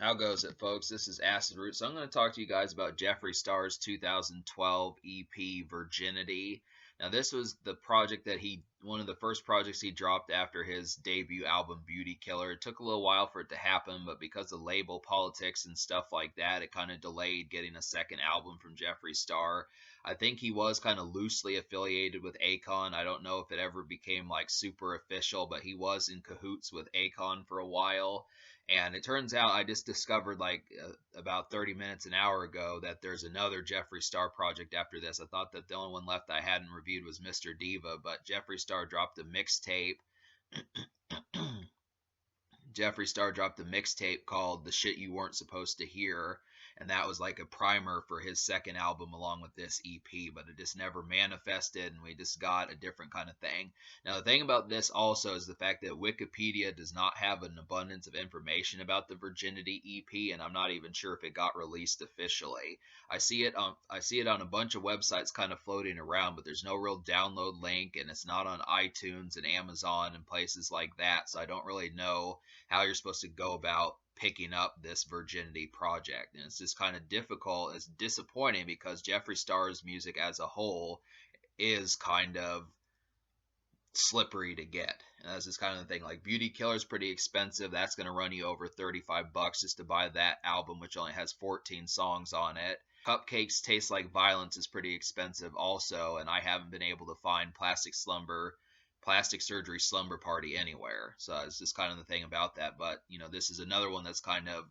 How goes it, folks? This is Acid Root. So I'm going to talk to you guys about Jeffree Star's 2012 EP, Virginity. Now, this was the project that one of the first projects he dropped after his debut album, Beauty Killer. It took a little while for it to happen, but because of label politics and stuff like that, it kind of delayed getting a second album from Jeffree Star. I think he was kind of loosely affiliated with Akon. I don't know if it ever became like super official, but he was in cahoots with Akon for a while. And it turns out I just discovered like about 30 minutes, an hour ago, that there's another Jeffree Star project after this. I thought that the only one left I hadn't reviewed was Mr. Diva, but Jeffree Star dropped a mixtape. Jeffree Star dropped a mixtape called The Shit You Weren't Supposed to Hear, and that was like a primer for his second album along with this EP, but it just never manifested, and we just got a different kind of thing. Now, the thing about this also is the fact that Wikipedia does not have an abundance of information about the Virginity EP, and I'm not even sure if it got released officially. I see it on a bunch of websites kind of floating around, but there's no real download link, and it's not on iTunes and Amazon and places like that, so I don't really know how you're supposed to go about picking up this Virginity project. And it's just kind of difficult. It's disappointing because Jeffree Star's music as a whole is kind of slippery to get. And that's just kind of the thing. Like Beauty Killer is pretty expensive. That's going to run you over $35 just to buy that album, which only has 14 songs on it. Cupcakes Taste Like Violence is pretty expensive also, and I haven't been able to find Plastic Surgery Slumber Party anywhere. So it's just kind of the thing about that. But, this is another one that's kind of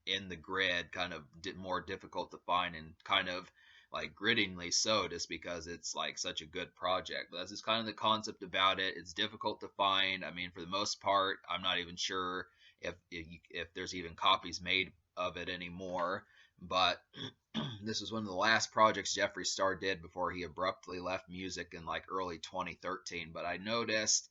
in the grid, kind of more difficult to find, and kind of like grittingly so, just because it's like such a good project. But that's just kind of the concept about it. It's difficult to find. I mean, for the most part, I'm not even sure if there's even copies made of it anymore. But this was one of the last projects Jeffree Star did before he abruptly left music in like early 2013. But I noticed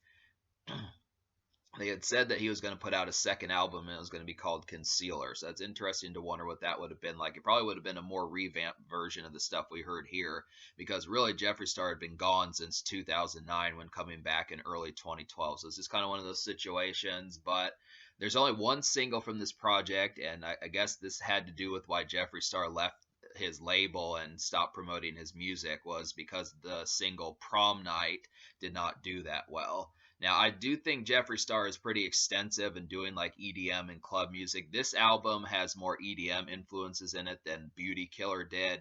they had said that he was going to put out a second album, and it was going to be called Concealer. So that's interesting to wonder what that would have been like. It probably would have been a more revamped version of the stuff we heard here, because really Jeffree Star had been gone since 2009 when coming back in early 2012. So it's just kind of one of those situations. But there's only one single from this project, and I guess this had to do with why Jeffree Star left his label and stopped promoting his music, was because the single Prom Night did not do that well. Now, I do think Jeffree Star is pretty extensive in doing like EDM and club music. This album has more EDM influences in it than Beauty Killer did.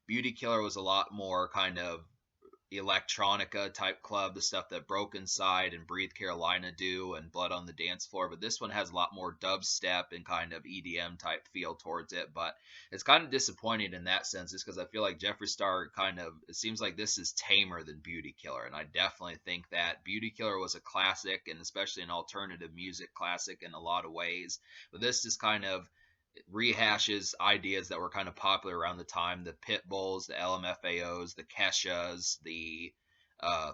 Beauty Killer was a lot more kind of electronica type club, the stuff that Broken Side and Breathe Carolina do, and Blood on the Dance Floor. But this one has a lot more dubstep and kind of EDM type feel towards it. But it's kind of disappointing in that sense, just because I feel like Jeffree Star it seems like this is tamer than Beauty Killer. And I definitely think that Beauty Killer was a classic, and especially an alternative music classic in a lot of ways. But this is kind of rehashes ideas that were kind of popular around the time: the Pitbulls, the LMFAOs, the Keshas, the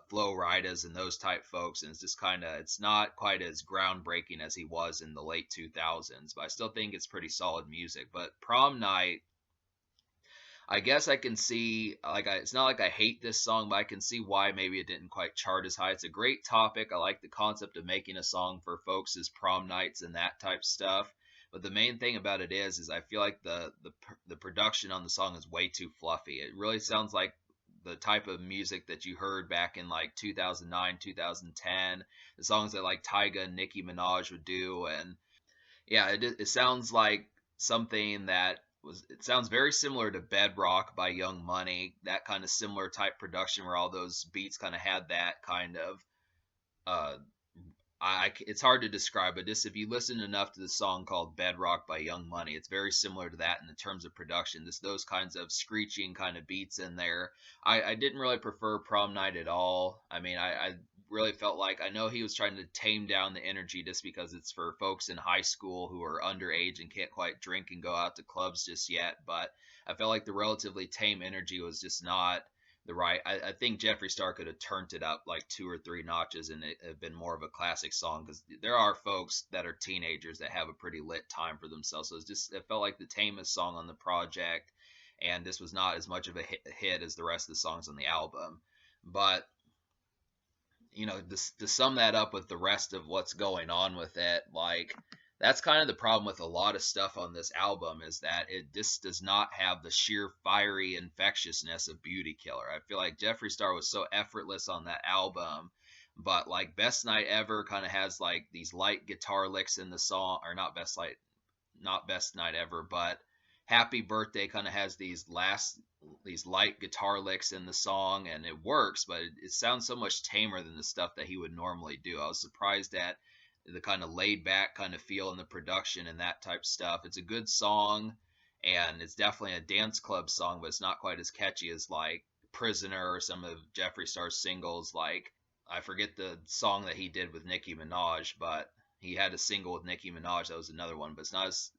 Flo Ridas, and those type folks. And it's just it's not quite as groundbreaking as he was in the late 2000s, but I still think it's pretty solid music. But Prom Night, I guess I can see, it's not like I hate this song, but I can see why maybe it didn't quite chart as high. It's a great topic. I like the concept of making a song for folks' prom nights and that type stuff. But the main thing about it is I feel like the production on the song is way too fluffy. It really sounds like the type of music that you heard back in like 2009, 2010, the songs that like Tyga and Nicki Minaj would do. And yeah, it sounds like something it sounds very similar to Bedrock by Young Money, that kind of similar type production where all those beats kind of had that kind of uh, it's hard to describe, but just if you listen enough to the song called Bedrock by Young Money, it's very similar to that in the terms of production. Those kinds of screeching kind of beats in there. I didn't really prefer Prom Night at all. I mean, I really felt like, I know he was trying to tame down the energy just because it's for folks in high school who are underage and can't quite drink and go out to clubs just yet, but I felt like the relatively tame energy was just not the right. I think Jeffree Star could have turned it up like 2 or 3 notches, and it have been more of a classic song, because there are folks that are teenagers that have a pretty lit time for themselves. So it felt like the tamest song on the project, and this was not as much of a hit as the rest of the songs on the album. But to sum that up with the rest of what's going on with it, like That's kind of the problem with a lot of stuff on this album, is that it just does not have the sheer fiery infectiousness of Beauty Killer. I feel like Jeffree Star was so effortless on that album, but like Best Night Ever kind of has like these light guitar licks in the song, or not Best Night Ever, but Happy Birthday kind of has these light guitar licks in the song, and it works, but it sounds so much tamer than the stuff that he would normally do. I was surprised at the kind of laid back kind of feel in the production and that type stuff. It's a good song, and it's definitely a dance club song, but it's not quite as catchy as like Prisoner or some of Jeffree Star's singles. Like, I forget the song that he did with Nicki Minaj, but he had a single with Nicki Minaj that was another one, but it's not as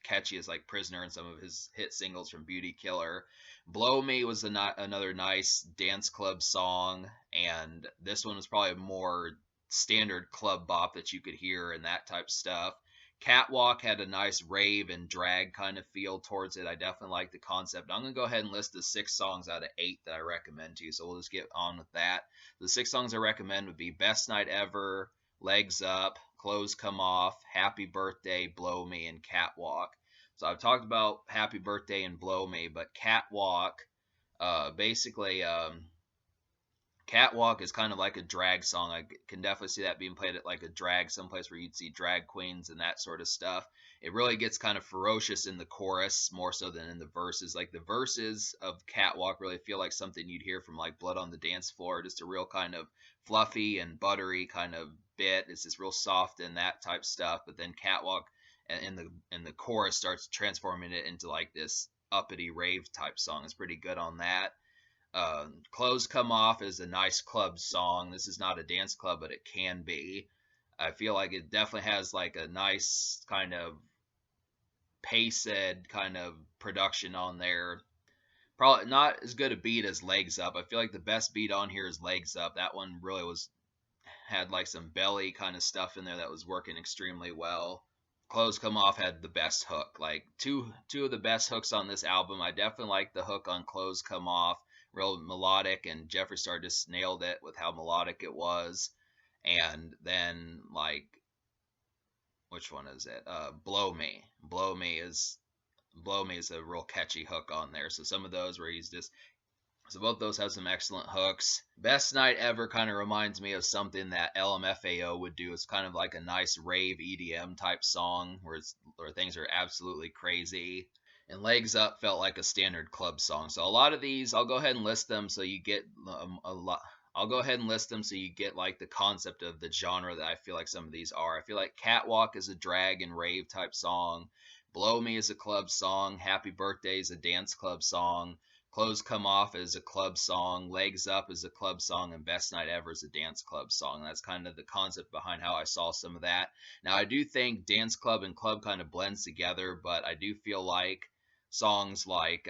catchy as like Prisoner and some of his hit singles from Beauty Killer. Blow Me was another nice dance club song, and this one was probably more standard club bop that you could hear and that type of stuff. Catwalk had a nice rave and drag kind of feel towards it. I definitely like the concept. I'm going to go ahead and list the 6 songs out of 8 that I recommend to you, so we'll just get on with that. The 6 songs I recommend would be Best Night Ever, Legs Up, Clothes Come Off, Happy Birthday, Blow Me, and Catwalk. So I've talked about Happy Birthday and Blow Me, but Catwalk, basically, Catwalk is kind of like a drag song. I can definitely see that being played at like a drag, someplace where you'd see drag queens and that sort of stuff. It really gets kind of ferocious in the chorus more so than in the verses. Like the verses of Catwalk really feel like something you'd hear from like Blood on the Dance Floor, just a real kind of fluffy and buttery kind of bit. It's just real soft and that type stuff. But then Catwalk in the chorus starts transforming it into like this uppity rave type song. It's pretty good on that. Clothes Come Off is a nice club song. This is not a dance club, but it can be. I feel like it definitely has like a nice kind of paced kind of production on there. Probably not as good a beat as Legs Up. I feel like the best beat on here is Legs Up. That one really had like some belly kind of stuff in there that was working extremely well. Clothes Come Off had the best hook. Like two of the best hooks on this album. I definitely like the hook on Clothes Come Off. Real melodic, and Jeffree Star just nailed it with how melodic it was. And then like, which one is it? Blow Me. Blow Me is a real catchy hook on there. So some of those where he's just, so both those have some excellent hooks. Best Night Ever kind of reminds me of something that LMFAO would do. It's kind of like a nice rave EDM type song where things are absolutely crazy. And Legs Up felt like a standard club song. So a lot of these, I'll go ahead and list them so you get a lot. I'll go ahead and list them so you get like the concept of the genre that I feel like some of these are. I feel like Catwalk is a drag and rave type song. Blow Me is a club song. Happy Birthday is a dance club song. Clothes Come Off is a club song. Legs Up is a club song. And Best Night Ever is a dance club song. That's kind of the concept behind how I saw some of that. Now, I do think dance club and club kind of blends together, but I do feel like songs like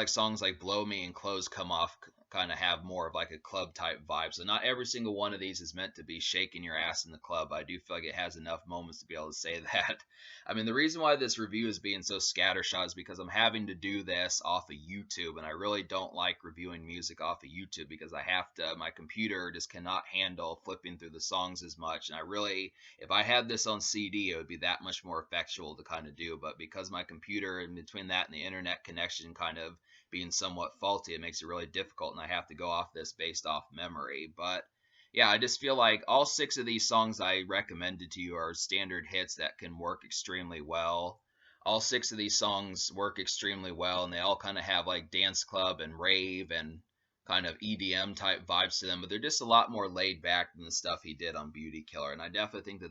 songs like Blow Me and Clothes Come Off kind of have more of like a club type vibe. So not every single one of these is meant to be shaking your ass in the club. I do feel like it has enough moments to be able to say that. I mean, the reason why this review is being so scattershot is because I'm having to do this off of YouTube, and I really don't like reviewing music off of YouTube because my computer just cannot handle flipping through the songs as much. And I really, if I had this on CD, it would be that much more effectual to kind of do. But because my computer, and between that and the internet connection kind of being somewhat faulty, it makes it really difficult, and I have to go off this based off memory. But yeah, I just feel like all 6 of these songs I recommended to you are standard hits that can work extremely well. All 6 of these songs work extremely well, and they all kind of have like dance club and rave and kind of EDM type vibes to them, but they're just a lot more laid back than the stuff he did on Beauty Killer. And I definitely think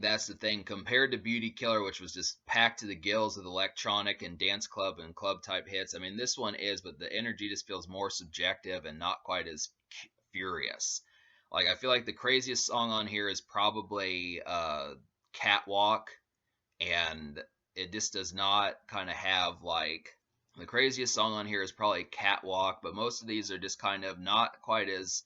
that's the thing compared to Beauty Killer, which was just packed to the gills with electronic and dance club and club type hits. I mean, this one is, but the energy just feels more subjective and not quite as furious. Like, I feel like the craziest song on here is probably Catwalk, and it just does not kind of have like, the craziest song on here is probably Catwalk, but most of these are just kind of not quite as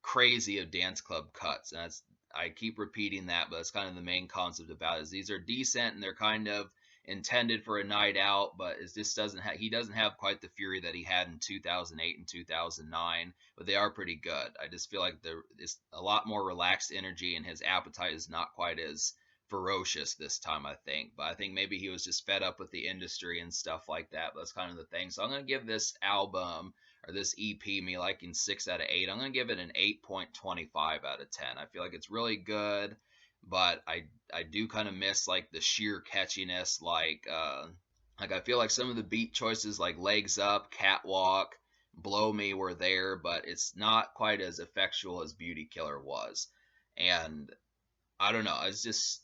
crazy of dance club cuts. And I keep repeating that, but it's kind of the main concept about it. Is these are decent and they're kind of intended for a night out, but it just doesn't he doesn't have quite the fury that he had in 2008 and 2009, but they are pretty good. I just feel like there's a lot more relaxed energy, and his appetite is not quite as ferocious this time, I think. But I think maybe he was just fed up with the industry and stuff like that. But that's kind of the thing. So I'm gonna give this album or this EP, me liking 6 out of 8. I'm gonna give it an 8.25 out of 10. I feel like it's really good, but I do kind of miss like the sheer catchiness, like I feel like some of the beat choices like Legs Up, Catwalk, Blow Me were there, but it's not quite as effectual as Beauty Killer was. And I don't know. It's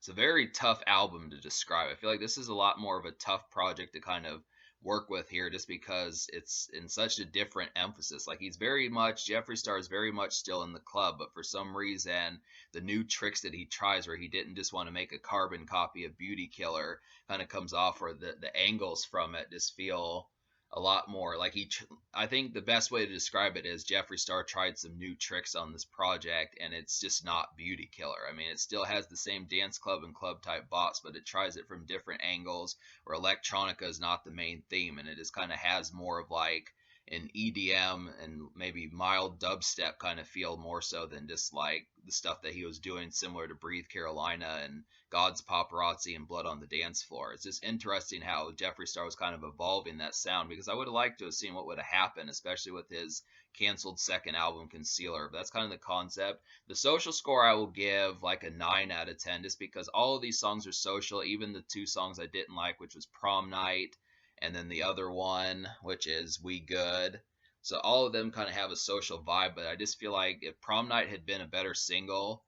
a very tough album to describe. I feel like this is a lot more of a tough project to kind of work with here, just because it's in such a different emphasis. Like he's very much Jeffree Star is very much still in the club, but for some reason the new tricks that he tries, where he didn't just want to make a carbon copy of Beauty Killer, kind of comes off, or the angles from it just feel a lot more like I think the best way to describe it is Jeffree Star tried some new tricks on this project, and it's just not Beauty Killer. I mean, it still has the same dance club and club type bops, but it tries it from different angles, where electronica is not the main theme, and it just kind of has more of like an EDM and maybe mild dubstep kind of feel, more so than just like the stuff that he was doing similar to Breathe Carolina and God's Paparazzi and Blood on the Dance Floor. It's just interesting how Jeffree Star was kind of evolving that sound, because I would have liked to have seen what would have happened, especially with his canceled second album, Concealer. But that's kind of the concept. The social score I will give like a 9 out of 10, just because all of these songs are social, even the two songs I didn't like, which was Prom Night and then the other one, which is We Good. So all of them kind of have a social vibe, but I just feel like if Prom Night had been a better single,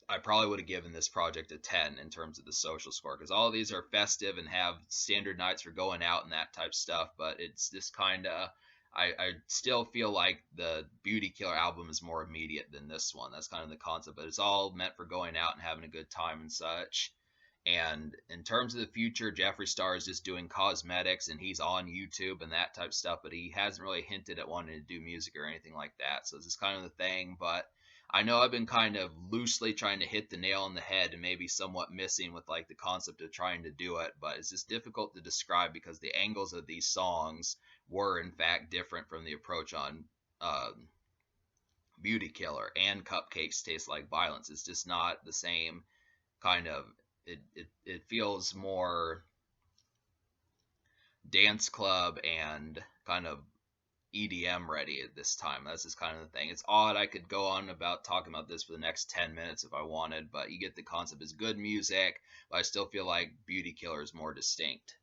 I probably would have given this project a 10 in terms of the social score, because all of these are festive and have standard nights for going out and that type stuff. But it's just kind of, I still feel like the Beauty Killer album is more immediate than this one. That's kind of the concept, but it's all meant for going out and having a good time and such. And in terms of the future, Jeffree Star is just doing cosmetics, and he's on YouTube and that type of stuff, but he hasn't really hinted at wanting to do music or anything like that. So this is kind of the thing. But I know I've been kind of loosely trying to hit the nail on the head, and maybe somewhat missing with like the concept of trying to do it, but it's just difficult to describe, because the angles of these songs were in fact different from the approach on Beauty Killer and Cupcakes Taste Like Violence. It's just not the same kind of, it feels more dance club and kind of EDM ready at this time. That's just kind of the thing. It's odd. I could go on about talking about this for the next 10 minutes if I wanted, but you get the concept. It's good music, but I still feel like Beauty Killer is more distinct.